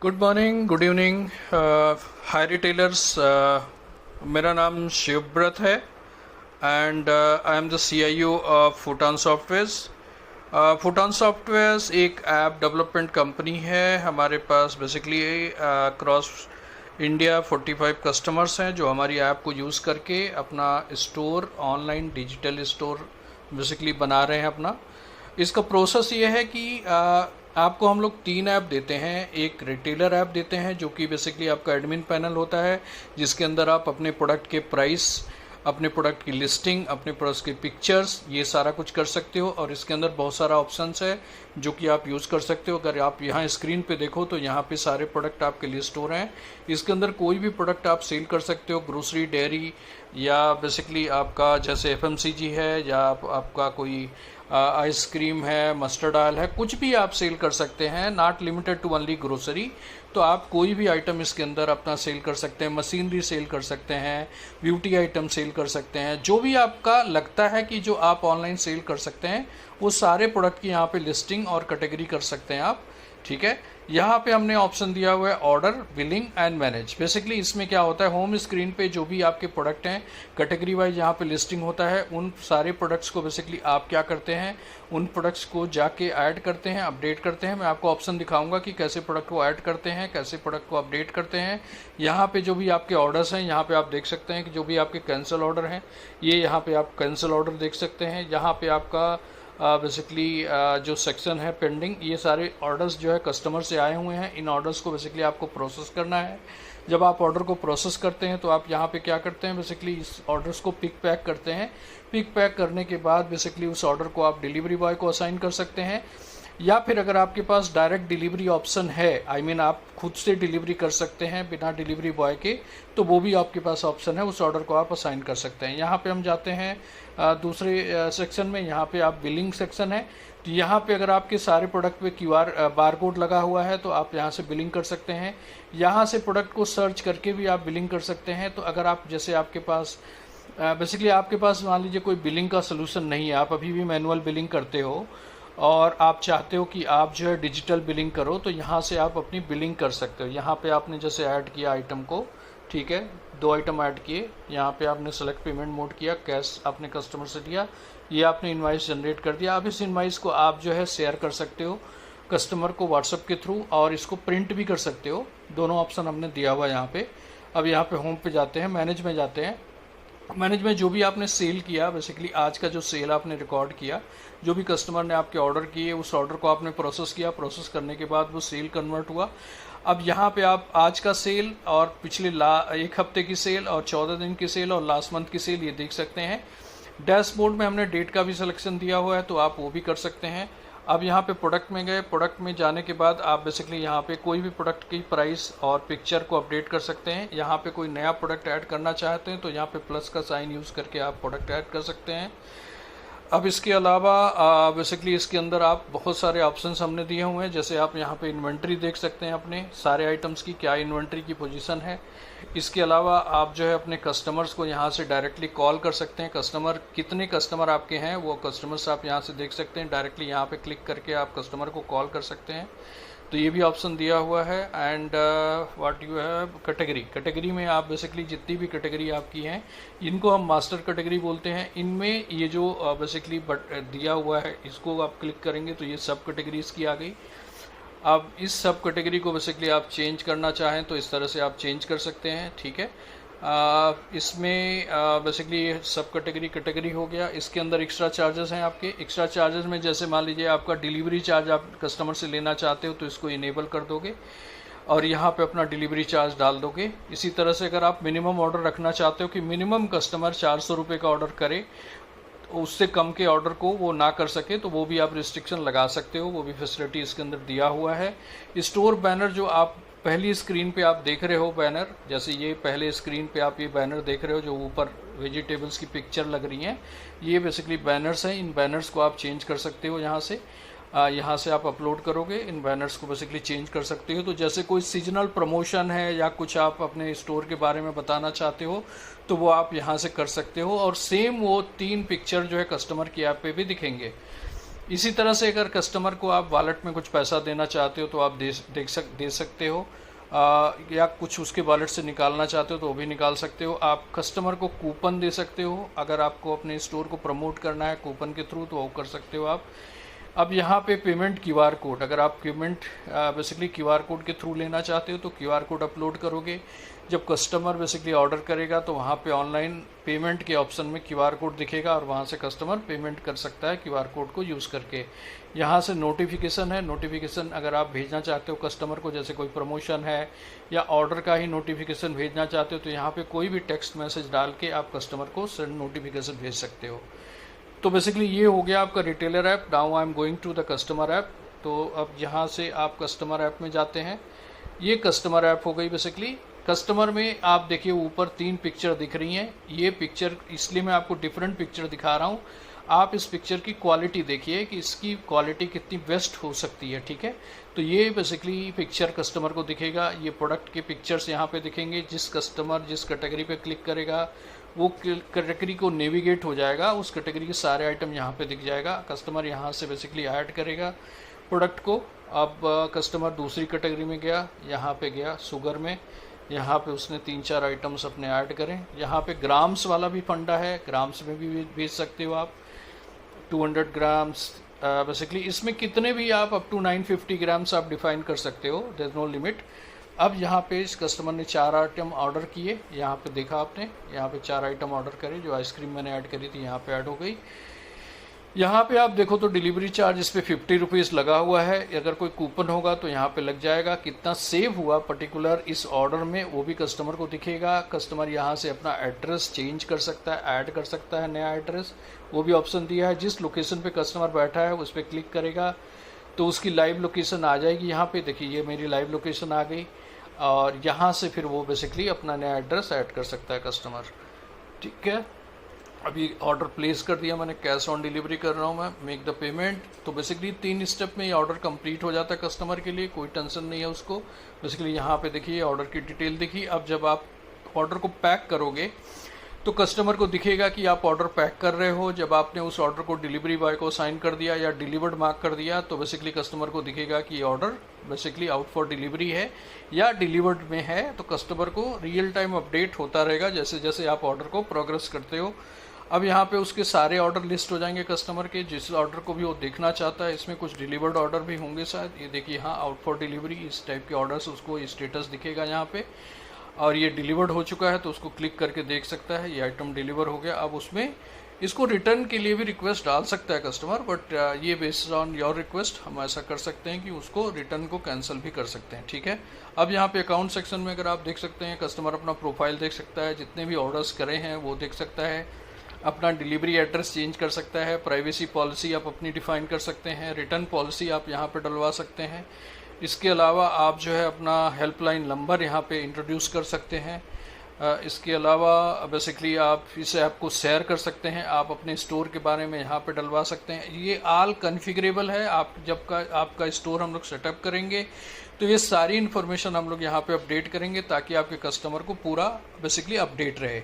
Good morning, good evening, hi retailers. मेरा नाम शिवव्रत है and I am the CIO of फूटान सॉफ्टवेयर्स। फूटान सॉफ्टवेयर्स एक ऐप डेवलपमेंट कंपनी है। हमारे पास बेसिकली क्रॉस इंडिया 45 कस्टमर्स हैं जो हमारी ऐप को यूज़ करके अपना store, online digital store basically बना रहे हैं अपना। इसका प्रोसेस ये है कि आपको हम लोग 3 ऐप देते हैं। एक रिटेलर ऐप देते हैं जो कि बेसिकली आपका एडमिन पैनल होता है, जिसके अंदर आप अपने प्रोडक्ट के प्राइस, अपने प्रोडक्ट की लिस्टिंग, अपने प्रोडक्ट की पिक्चर्स, ये सारा कुछ कर सकते हो। और इसके अंदर बहुत सारा ऑप्शंस है जो कि आप यूज़ कर सकते हो। अगर आप यहाँ स्क्रीन पे देखो तो यहाँ पे सारे प्रोडक्ट आपके लिस्ट हो रहे हैं। इसके अंदर कोई भी प्रोडक्ट आप सेल कर सकते हो, ग्रोसरी, डेयरी, या बेसिकली आपका जैसे FMCG है, या आपका कोई आइसक्रीम है, मस्टर्ड ऑयल है, कुछ भी आप सेल कर सकते हैं। Not limited to only grocery. तो आप कोई भी आइटम इसके अंदर अपना सेल कर सकते हैं। मशीनरी सेल कर सकते हैं, ब्यूटी आइटम सेल कर सकते हैं। जो भी आपका लगता है कि जो आप ऑनलाइन सेल कर सकते हैं, वो सारे प्रोडक्ट की यहाँ पे लिस्टिंग और कैटेगरी कर सकते हैं आप। ठीक है, यहाँ पे हमने ऑप्शन दिया हुआ है order, billing and manage. Basically इसमें क्या होता है, होम स्क्रीन पे जो भी आपके प्रोडक्ट हैं कैटेगरी वाइज यहाँ पे लिस्टिंग होता है। उन सारे प्रोडक्ट्स को बेसिकली आप क्या करते हैं, उन प्रोडक्ट्स को जाके ऐड करते हैं, अपडेट करते हैं। मैं आपको ऑप्शन दिखाऊंगा कि कैसे प्रोडक्ट को ऐड करते हैं, कैसे प्रोडक्ट को अपडेट करते हैं। यहाँ पे जो भी आपके ऑर्डर्स हैं, यहाँ पे आप देख सकते हैं कि जो भी आपके कैंसिल ऑर्डर हैं, ये यहाँ पे आप कैंसिल ऑर्डर देख सकते हैं। यहाँ पे आपका बेसिकली जो सेक्शन है पेंडिंग, ये सारे ऑर्डर्स जो है कस्टमर से आए हुए हैं। इन ऑर्डर्स को बेसिकली आपको प्रोसेस करना है। जब आप ऑर्डर को प्रोसेस करते हैं तो आप यहाँ पे क्या करते हैं, बेसिकली इस ऑर्डर्स को पिक पैक करते हैं। पिक पैक करने के बाद बेसिकली उस ऑर्डर को आप डिलीवरी बॉय को असाइन कर सकते हैं, या फिर अगर आपके पास डायरेक्ट डिलीवरी ऑप्शन है, आई मीन आप खुद से डिलीवरी कर सकते हैं बिना डिलीवरी बॉय के, तो वो भी आपके पास ऑप्शन है। उस ऑर्डर को आप असाइन कर सकते हैं। यहाँ पे हम जाते हैं दूसरे सेक्शन में। यहाँ पे आप बिलिंग सेक्शन है। तो यहाँ पे अगर आपके सारे प्रोडक्ट पे QR बार कोड लगा हुआ है तो आप यहाँ से बिलिंग कर सकते हैं। यहाँ से प्रोडक्ट को सर्च करके भी आप बिलिंग कर सकते हैं। तो अगर आप जैसे आपके पास बेसिकली आपके पास मान लीजिए कोई बिलिंग का सोल्यूशन नहीं है, आप अभी भी मैनुअल बिलिंग करते हो और आप चाहते हो कि आप जो है डिजिटल बिलिंग करो, तो यहाँ से आप अपनी बिलिंग कर सकते हो। यहाँ पे आपने जैसे ऐड किया आइटम को, ठीक है, 2 आइटम ऐड किए। यहाँ पे आपने सेलेक्ट पेमेंट मोड किया, कैश आपने कस्टमर से लिया, ये आपने इनवाइस जनरेट कर दिया। अब इस इनवाइस को आप जो है शेयर कर सकते हो कस्टमर को व्हाट्सएप के थ्रू, और इसको प्रिंट भी कर सकते हो। दोनों ऑप्शन हमने दिया हुआ है यहाँ पे। अब यहाँ पे होम पे जाते हैं, मैनेज में जाते हैं। मैनेज में जो भी आपने सेल किया, बेसिकली आज का जो सेल आपने रिकॉर्ड किया, जो भी कस्टमर ने आपके ऑर्डर किए, उस ऑर्डर को आपने प्रोसेस किया। प्रोसेस करने के बाद वो सेल कन्वर्ट हुआ। अब यहाँ पे आप आज का सेल और पिछले 1 हफ्ते की सेल और 14 दिन की सेल और लास्ट मंथ की सेल ये देख सकते हैं। डैशबोर्ड में हमने डेट का भी सिलेक्शन दिया हुआ है, तो आप वो भी कर सकते हैं। अब यहाँ पे प्रोडक्ट में गए, प्रोडक्ट में जाने के बाद आप बेसिकली यहाँ पे कोई भी प्रोडक्ट की प्राइस और पिक्चर को अपडेट कर सकते हैं। यहाँ पे कोई नया प्रोडक्ट ऐड करना चाहते हैं तो यहाँ पे प्लस का साइन यूज़ करके आप प्रोडक्ट ऐड कर सकते हैं। अब इसके अलावा बेसिकली इसके अंदर आप बहुत सारे ऑप्शंस हमने दिए हुए हैं। जैसे आप यहाँ पे इन्वेंट्री देख सकते हैं, अपने सारे आइटम्स की क्या इन्वेंट्री की पोजीशन है। इसके अलावा आप जो है अपने कस्टमर्स को यहाँ से डायरेक्टली कॉल कर सकते हैं। कस्टमर, कितने कस्टमर आपके हैं वो कस्टमर्स आप यहाँ से देख सकते हैं। डायरेक्टली यहाँ पे क्लिक करके आप कस्टमर को कॉल कर सकते हैं, तो ये भी ऑप्शन दिया हुआ है। And what you have category में आप बेसिकली जितनी भी कैटेगरी आपकी हैं, इनको हम मास्टर कैटेगरी बोलते हैं। इनमें ये जो बेसिकली दिया हुआ है, इसको आप क्लिक करेंगे तो ये सब कैटेगरीज की आ गई। अब इस सब कैटेगरी को बेसिकली आप चेंज करना चाहें तो इस तरह से आप चेंज कर सकते हैं। ठीक है, इसमें बेसिकली सब कैटेगरी हो गया। इसके अंदर एक्स्ट्रा चार्जेस हैं आपके। एक्स्ट्रा चार्जेस में जैसे मान लीजिए आपका डिलीवरी चार्ज आप कस्टमर से लेना चाहते हो तो इसको इनेबल कर दोगे और यहाँ पे अपना डिलीवरी चार्ज डाल दोगे। इसी तरह से अगर आप मिनिमम ऑर्डर रखना चाहते हो कि मिनिमम कस्टमर 400 रुपये का ऑर्डर करे, तो उससे कम के ऑर्डर को वो ना कर सके, तो वो भी आप रिस्ट्रिक्शन लगा सकते हो। वो भी फैसिलिटी इसके अंदर दिया हुआ है। स्टोर बैनर जो आप पहली स्क्रीन पे आप देख रहे हो बैनर, जैसे ये पहले स्क्रीन पे आप ये बैनर देख रहे हो जो ऊपर वेजिटेबल्स की पिक्चर लग रही हैं, ये बेसिकली बैनर्स हैं। इन बैनर्स को आप चेंज कर सकते हो। यहाँ से आप अपलोड करोगे, इन बैनर्स को बेसिकली चेंज कर सकते हो। तो जैसे कोई सीजनल प्रमोशन है या कुछ आप अपने स्टोर के बारे में बताना चाहते हो तो वो आप यहाँ से कर सकते हो। और सेम वो 3 पिक्चर जो है कस्टमर की ऐप पे भी दिखेंगे। इसी तरह से अगर कस्टमर को आप वॉलेट में कुछ पैसा देना चाहते हो तो आप दे सकते हो, या कुछ उसके वॉलेट से निकालना चाहते हो तो वो भी निकाल सकते हो। आप कस्टमर को कूपन दे सकते हो, अगर आपको अपने स्टोर को प्रमोट करना है कूपन के थ्रू तो वो कर सकते हो आप। अब यहाँ पे पेमेंट क्यूआर कोड, अगर आप पेमेंट बेसिकली क्यूआर कोड के थ्रू लेना चाहते हो तो क्यूआर कोड अपलोड करोगे। जब कस्टमर बेसिकली ऑर्डर करेगा तो वहाँ पे ऑनलाइन पेमेंट के ऑप्शन में क्यूआर कोड दिखेगा और वहाँ से कस्टमर पेमेंट कर सकता है क्यूआर कोड को यूज़ करके। यहाँ से नोटिफिकेशन है, नोटिफिकेशन अगर आप भेजना चाहते हो कस्टमर को, जैसे कोई प्रमोशन है या ऑर्डर का ही नोटिफिकेशन भेजना चाहते हो तो यहाँ पे कोई भी टेक्स्ट मैसेज डाल के आप कस्टमर को सेंड नोटिफिकेशन भेज सकते हो। तो बेसिकली ये हो गया आपका retailer app. Now I am going to the customer app. तो अब यहाँ से आप कस्टमर ऐप में जाते हैं। ये कस्टमर ऐप हो गई बेसिकली। कस्टमर में आप देखिए ऊपर 3 पिक्चर दिख रही हैं। ये पिक्चर इसलिए मैं आपको डिफरेंट पिक्चर दिखा रहा हूँ। आप इस पिक्चर की क्वालिटी देखिए कि इसकी क्वालिटी कितनी बेस्ट हो सकती है, ठीक है। तो ये बेसिकली पिक्चर कस्टमर को दिखेगा। ये प्रोडक्ट के पिक्चर्स यहाँ पे दिखेंगे। जिस कस्टमर जिस कैटेगरी पे क्लिक करेगा वो कैटेगरी को नेविगेट हो जाएगा, उस कैटेगरी के सारे आइटम यहाँ पे दिख जाएगा। कस्टमर यहाँ से बेसिकली ऐड करेगा प्रोडक्ट को। अब कस्टमर दूसरी कैटेगरी में गया, यहाँ पे गया शुगर में, यहाँ पे उसने 3-4 आइटम्स अपने ऐड करें। यहाँ पे ग्राम्स वाला भी फंडा है, ग्राम्स में भी भेज सकते हो आप। 200 ग्राम्स बेसिकली इसमें कितने भी आप अप टू 950 ग्राम्स आप डिफाइन कर सकते हो, देयर इज नो लिमिट। अब यहाँ पे इस कस्टमर ने 4 आइटम ऑर्डर किए। यहाँ पे देखा आपने, यहाँ पे 4 आइटम ऑर्डर करे। जो आइसक्रीम मैंने ऐड करी थी यहाँ पे ऐड हो गई। यहाँ पे आप देखो तो डिलीवरी चार्ज इस पर 50 रुपीज़ लगा हुआ है। अगर कोई कूपन होगा तो यहाँ पे लग जाएगा। कितना सेव हुआ पर्टिकुलर इस ऑर्डर में वो भी कस्टमर को दिखेगा। कस्टमर यहाँ से अपना एड्रेस चेंज कर सकता है, ऐड कर सकता है नया एड्रेस, वो भी ऑप्शन दिया है। जिस लोकेशन पे कस्टमर बैठा है उस पर क्लिक करेगा तो उसकी लाइव लोकेशन आ जाएगी। यहाँ पे देखिए ये मेरी लाइव लोकेशन आ गई और यहाँ से फिर वो बेसिकली अपना नया एड्रेस ऐड कर सकता है कस्टमर, ठीक है। अभी ऑर्डर प्लेस कर दिया मैंने, कैश ऑन डिलीवरी कर रहा हूँ मैं, मेक द पेमेंट। तो बेसिकली 3 स्टेप में ये ऑर्डर कंप्लीट हो जाता है कस्टमर के लिए, कोई टेंशन नहीं है उसको। बेसिकली यहाँ पे देखिए ऑर्डर की डिटेल दिखी। अब जब आप ऑर्डर को पैक करोगे तो कस्टमर को दिखेगा कि आप ऑर्डर पैक कर रहे हो। जब आपने उस ऑर्डर को डिलीवरी बॉय को साइन कर दिया या डिलीवर्ड मार्क कर दिया तो बेसिकली कस्टमर को दिखेगा कि order basically out for delivery है या डिलीवर्ड में है। तो कस्टमर को रियल टाइम अपडेट होता रहेगा जैसे जैसे आप ऑर्डर को प्रोग्रेस करते हो। अब यहाँ पे उसके सारे ऑर्डर लिस्ट हो जाएंगे कस्टमर के, जिस ऑर्डर को भी वो देखना चाहता है। इसमें कुछ डिलीवर्ड ऑर्डर भी होंगे शायद, ये देखिए हाँ आउट फॉर डिलीवरी, इस टाइप के ऑर्डर्स उसको स्टेटस दिखेगा यहाँ पे। और ये डिलीवर्ड हो चुका है तो उसको क्लिक करके देख सकता है ये आइटम डिलीवर हो गया। अब उसमें इसको रिटर्न के लिए भी रिक्वेस्ट डाल सकता है कस्टमर, बट ये बेस्ड ऑन योर रिक्वेस्ट हम ऐसा कर सकते हैं कि उसको रिटर्न को कैंसिल भी कर सकते हैं, ठीक है। अब यहाँ पे अकाउंट सेक्शन में अगर आप देख सकते हैं कस्टमर अपना प्रोफाइल देख सकता है, जितने भी ऑर्डर्स करे हैं वो देख सकता है, अपना डिलीवरी एड्रेस चेंज कर सकता है, प्राइवेसी पॉलिसी आप अपनी डिफ़ाइन कर सकते हैं, रिटर्न पॉलिसी आप यहाँ पे डलवा सकते हैं। इसके अलावा आप जो है अपना हेल्पलाइन नंबर यहाँ पे इंट्रोड्यूस कर सकते हैं। इसके अलावा बेसिकली आप इस ऐप को शेयर कर सकते हैं, आप अपने स्टोर के बारे में यहाँ पे डलवा सकते हैं। ये ऑल कॉन्फ़िगरेबल है। आप जब का आपका स्टोर हम लोग सेटअप करेंगे तो ये सारी इन्फॉर्मेशन हम लोग यहाँ पे अपडेट करेंगे ताकि आपके कस्टमर को पूरा बेसिकली अपडेट रहे।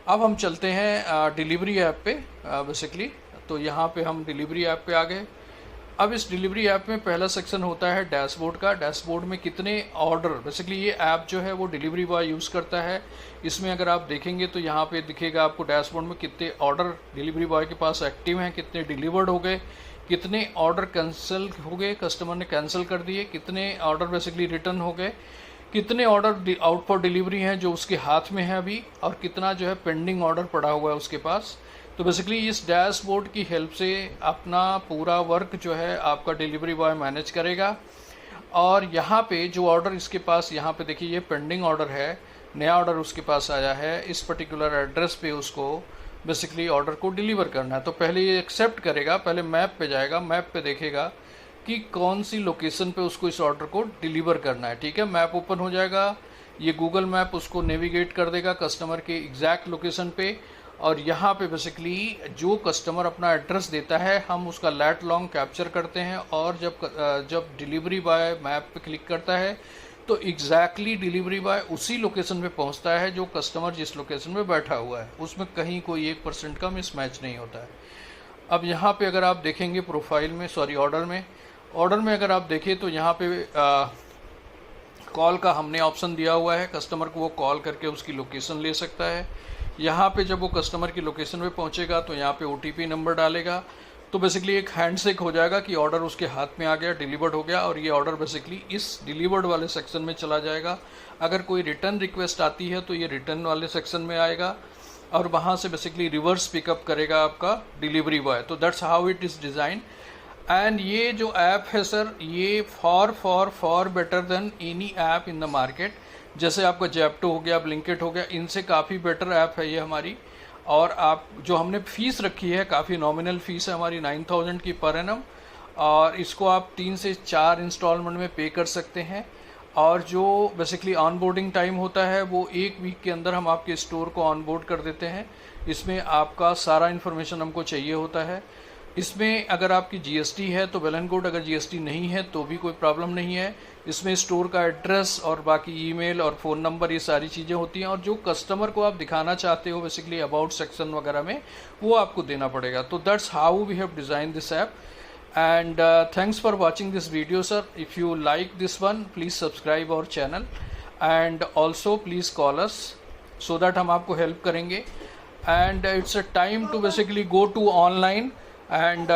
अब हम चलते हैं डिलीवरी ऐप पे बेसिकली। तो यहाँ पे हम डिलीवरी ऐप पे आ गए। अब इस डिलीवरी ऐप में पहला सेक्शन होता है डैशबोर्ड का। डैशबोर्ड में कितने ऑर्डर बेसिकली ये ऐप जो है वो डिलीवरी बॉय यूज़ करता है। इसमें अगर आप देखेंगे तो यहाँ पे दिखेगा आपको डैशबोर्ड में कितने ऑर्डर डिलीवरी बॉय के पास एक्टिव हैं, कितने डिलीवर्ड हो गए, कितने ऑर्डर कैंसिल हो गए, कस्टमर ने कैंसिल कर दिए, कितने ऑर्डर बेसिकली रिटर्न हो गए, कितने ऑर्डर आउट फॉर डिलीवरी हैं जो उसके हाथ में है अभी, और कितना जो है पेंडिंग ऑर्डर पड़ा हुआ है उसके पास। तो बेसिकली इस डैशबोर्ड की हेल्प से अपना पूरा वर्क जो है आपका डिलीवरी बॉय मैनेज करेगा। और यहाँ पे जो ऑर्डर इसके पास यहाँ पे देखिए ये पेंडिंग ऑर्डर है, नया ऑर्डर उसके पास आया है, इस पर्टिकुलर एड्रेस पे उसको बेसिकली ऑर्डर को डिलीवर करना है। तो पहले ये एक्सेप्ट करेगा, पहले मैप पे जाएगा, मैप पे देखेगा कि कौन सी लोकेशन पे उसको इस ऑर्डर को डिलीवर करना है, ठीक है। मैप ओपन हो जाएगा, ये गूगल मैप उसको नेविगेट कर देगा कस्टमर के एग्जैक्ट लोकेशन पे। और यहाँ पे बेसिकली जो कस्टमर अपना एड्रेस देता है हम उसका लैट लॉन्ग कैप्चर करते हैं, और जब डिलीवरी बॉय मैप पे क्लिक करता है तो एग्जैक्टली डिलीवरी बॉय उसी लोकेशन पे पहुँचता है जो कस्टमर जिस लोकेशन पे बैठा हुआ है, उसमें कहीं कोई 1% का मिसमैच नहीं होता है। अब यहाँ पे अगर आप देखेंगे प्रोफाइल में, सॉरी ऑर्डर में अगर आप देखें तो यहाँ पे कॉल का हमने ऑप्शन दिया हुआ है। कस्टमर को वो कॉल करके उसकी लोकेशन ले सकता है। यहाँ पे जब वो कस्टमर की लोकेशन पे पहुँचेगा तो यहाँ पे OTP नंबर डालेगा, तो बेसिकली एक हैंडशेक हो जाएगा कि ऑर्डर उसके हाथ में आ गया, डिलीवर्ड हो गया, और ये ऑर्डर बेसिकली इस डिलीवर्ड वाले सेक्शन में चला जाएगा। अगर कोई रिटर्न रिक्वेस्ट आती है तो ये रिटर्न वाले सेक्शन में आएगा, और वहाँ से बेसिकली रिवर्स पिकअप करेगा आपका डिलीवरी बॉय। तो that's how it is design. And ये जो ऐप है सर, ये for better than any app in the market. जैसे आपका जेप्टो हो गया, ब्लिंकिट हो गया, इनसे काफ़ी बेटर ऐप है ये हमारी। और आप जो हमने फ़ीस रखी है, काफ़ी नॉमिनल फ़ीस है हमारी 9000 की पर एनम, और इसको आप 3 से 4 इंस्टॉलमेंट में पे कर सकते हैं। और जो बेसिकली ऑनबोर्डिंग टाइम होता है वो 1 वीक के अंदर हम आपके स्टोर को ऑनबोर्ड कर देते हैं। इसमें आपका सारा इन्फॉर्मेशन हमको चाहिए होता है। इसमें अगर आपकी GST है तो वेल एंड गुड, अगर GST नहीं है तो भी कोई प्रॉब्लम नहीं है। इसमें स्टोर का एड्रेस और बाकी ईमेल और फ़ोन नंबर, ये सारी चीज़ें होती हैं। और जो कस्टमर को आप दिखाना चाहते हो बेसिकली अबाउट सेक्शन वगैरह में, वो आपको देना पड़ेगा। तो that's how we have design this app. And thanks for watching this video, sir. If you like this one, please subscribe our channel, and also please call us so that हम आपको help करेंगे। And it's a time to basically go to online and